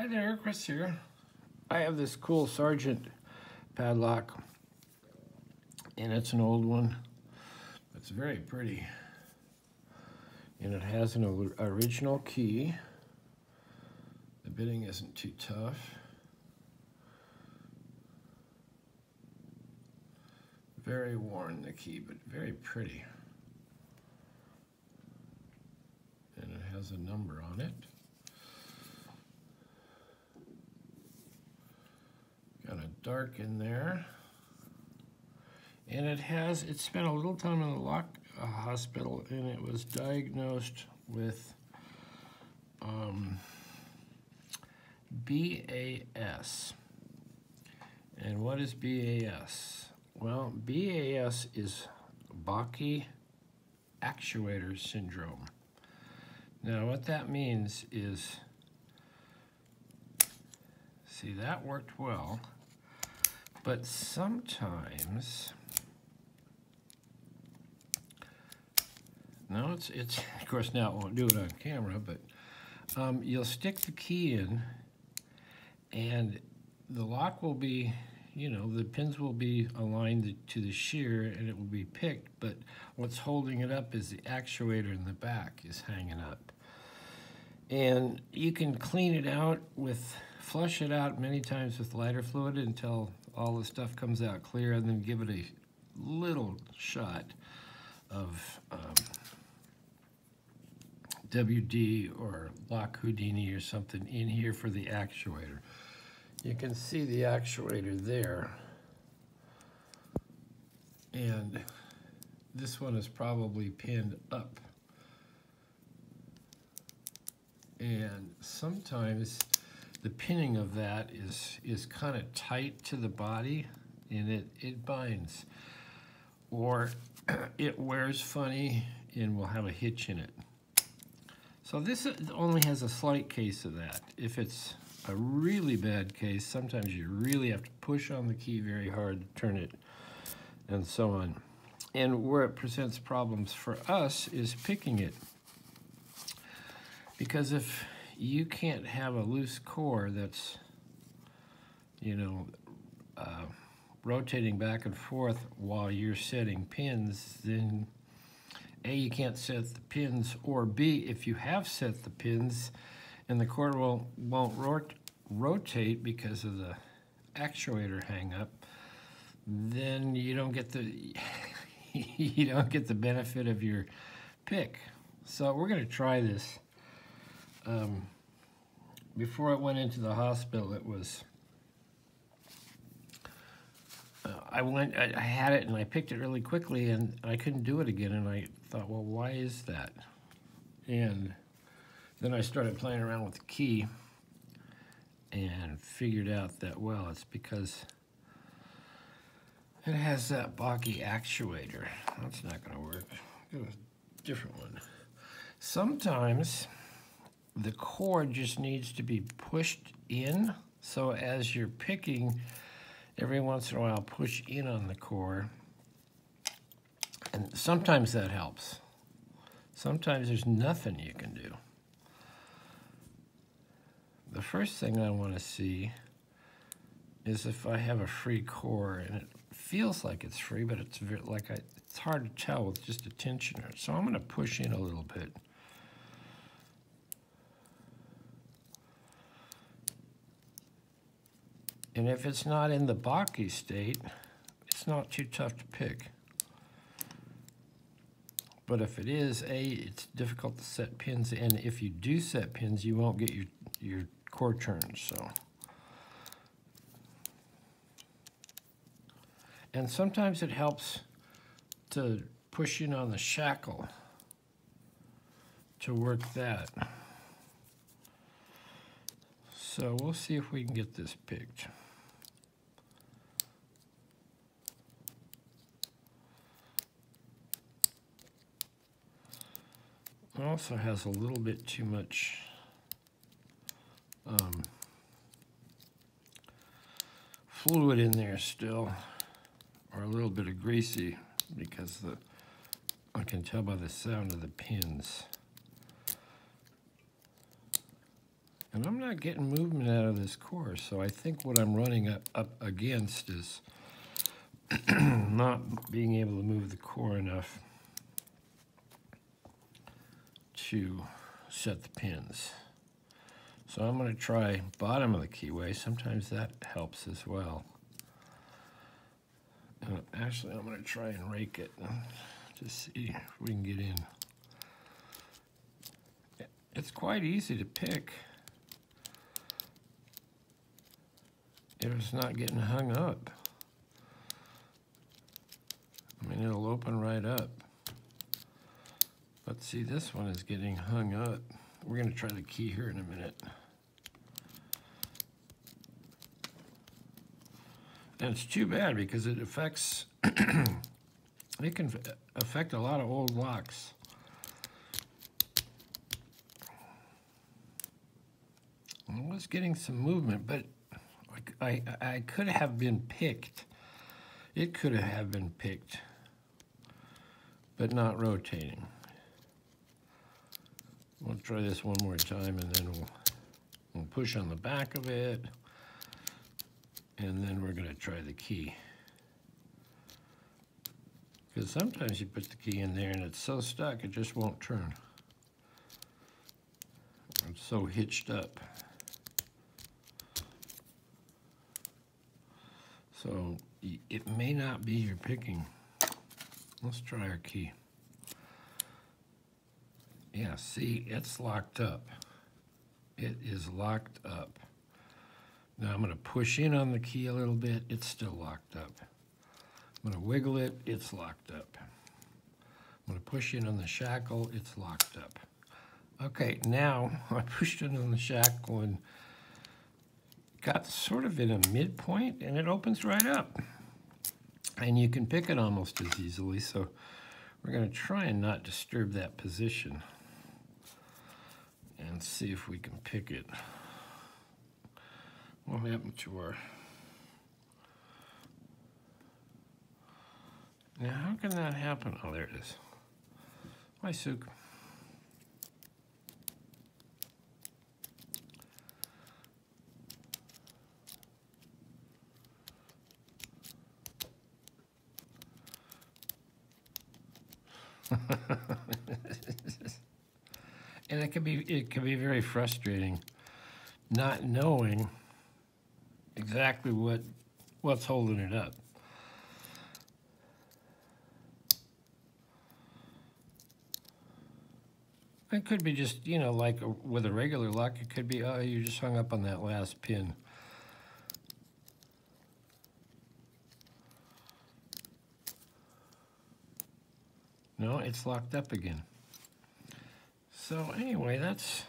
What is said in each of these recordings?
Hi there, Chris here. I have this cool Sargent padlock, and it's an old one. It's very pretty, and it has an original key. The bitting isn't too tough. Very worn, the key, but very pretty. And it has a number on it. Kind of dark in there. And it spent a little time in the hospital, and it was diagnosed with BAS. And what is BAS? Well, BAS is Balky Actuator syndrome. Now, what that means is, see, that worked well, but sometimes, no, it's of course now it won't do it on camera, but you'll stick the key in, and the lock will be, the pins will be aligned to the shear, and it will be picked, but what's holding it up is the actuator in the back is hanging up. And you can clean it out flush it out many times with lighter fluid until all the stuff comes out clear, and then give it a little shot of WD or Lock Houdini or something in here for the actuator. You can see the actuator there, and this one is probably pinned up. And sometimes the pinning of that is kind of tight to the body, and it binds. Or it wears funny and will have a hitch in it. So this only has a slight case of that. If it's a really bad case, sometimes you really have to push on the key very hard to turn it, and so on. And where it presents problems for us is picking it. Because if you can't have a loose core that's, rotating back and forth while you're setting pins, then A, you can't set the pins, or B, if you have set the pins and the core won't rotate because of the actuator hang up, then you don't get the you don't get the benefit of your pick. So we're going to try this. Before it went into the hospital, it was, I had it and I picked it really quickly, and I couldn't do it again, and I thought, well, why is that? And then I started playing around with the key and figured out that, well, it's because it has that Balky actuator. That's not going to work. Get a different one. Sometimes the cord just needs to be pushed in, so as you're picking, every once in a while push in on the core, and sometimes that helps. Sometimes there's nothing you can do. The first thing I want to see is if I have a free core, and it feels like it's free, but it's it's hard to tell with just a tensioner. So I'm going to push in a little bit. And if it's not in the Balky state, it's not too tough to pick. But if it is, it's difficult to set pins, and if you do set pins, you won't get your core turned, so. And sometimes it helps to push in on the shackle to work that. So we'll see if we can get this picked. It also has a little bit too much fluid in there still, or a little bit of greasy, because I can tell by the sound of the pins. And I'm not getting movement out of this core, so I think what I'm running up against is not being able to move the core enough to set the pins. So I'm going to try bottom of the keyway. Sometimes that helps as well. Actually, I'm going to try and rake it to see if we can get in. It's quite easy to pick if it's not getting hung up. I mean, it'll open right up. But see, this one is getting hung up. We're going to try the key here in a minute. And it's too bad because it affects, it can affect a lot of old locks. I was getting some movement, but I could have been picked. It could have been picked, but not rotating. We'll try this one more time, and then we'll push on the back of it, and then we're going to try the key. Because sometimes you put the key in there, and it's so stuck, it just won't turn. It's so hitched up. So it may not be your picking. Let's try our key. Yeah, see, it's locked up. It is locked up. Now I'm going to push in on the key a little bit. It's still locked up. I'm going to wiggle it. It's locked up. I'm going to push in on the shackle. It's locked up. Okay, now I pushed in on the shackle and got sort of in a midpoint, and it opens right up. And you can pick it almost as easily, so we're going to try and not disturb that position and see if we can pick it. What happened to our... Now, how can that happen? Oh, there it is. Hi, Sook. And it can be very frustrating not knowing exactly what's holding it up. It could be just, you know, like with a regular lock, it could be, oh, you just hung up on that last pin. No, it's locked up again. So anyway, that's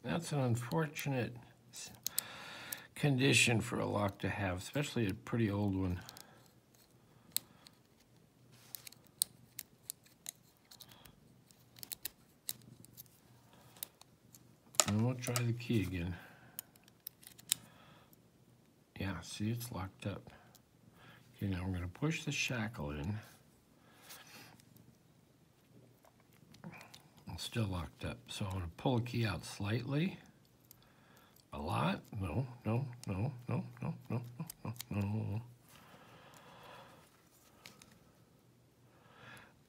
an unfortunate condition for a lock to have, especially a pretty old one. And we'll try the key again. Yeah, see, it's locked up. Okay, now we're going to push the shackle in. It's still locked up. So I'm going to pull the key out slightly. A lot? No, no, no, no, no, no, no, no.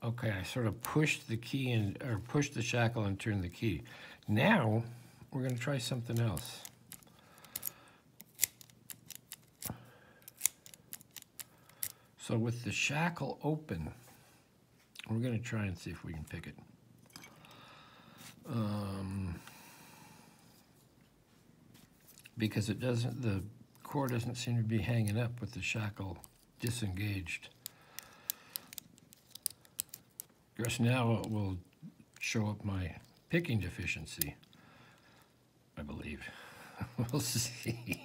Okay, I sort of pushed the key in, or pushed the shackle and turned the key. Now, we're going to try something else. So with the shackle open, we're going to try and see if we can pick it. Because it doesn't, the core doesn't seem to be hanging up with the shackle disengaged. Of course, now it will show up my picking deficiency, I believe. We'll see.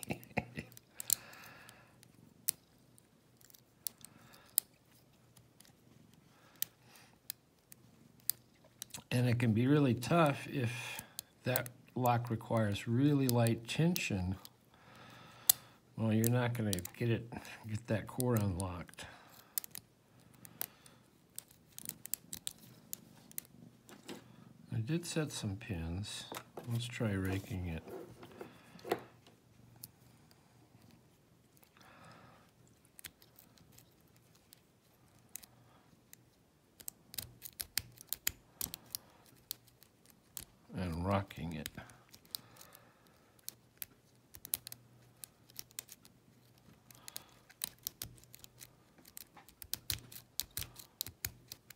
And it can be really tough if that lock requires really light tension. Well, you're not going to get that core unlocked. I did set some pins. Let's try raking it. And rocking it.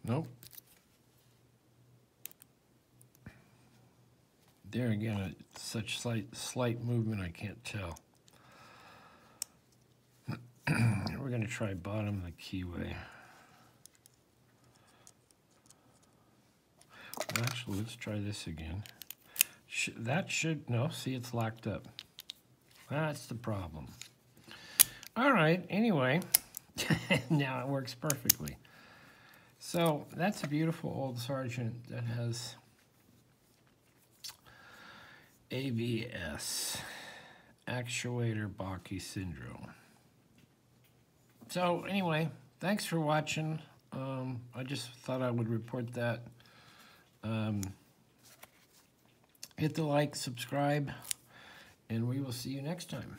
Nope. There again, it's such slight movement I can't tell. We're going to try bottom of the keyway. Well, actually, let's try this again. That should, no, see, it's locked up. That's the problem. All right, anyway, now it works perfectly. So that's a beautiful Old Sargent that has ABS, Actuator Balky syndrome. So anyway, thanks for watching. I just thought I would report that. Hit the like, subscribe, and we will see you next time.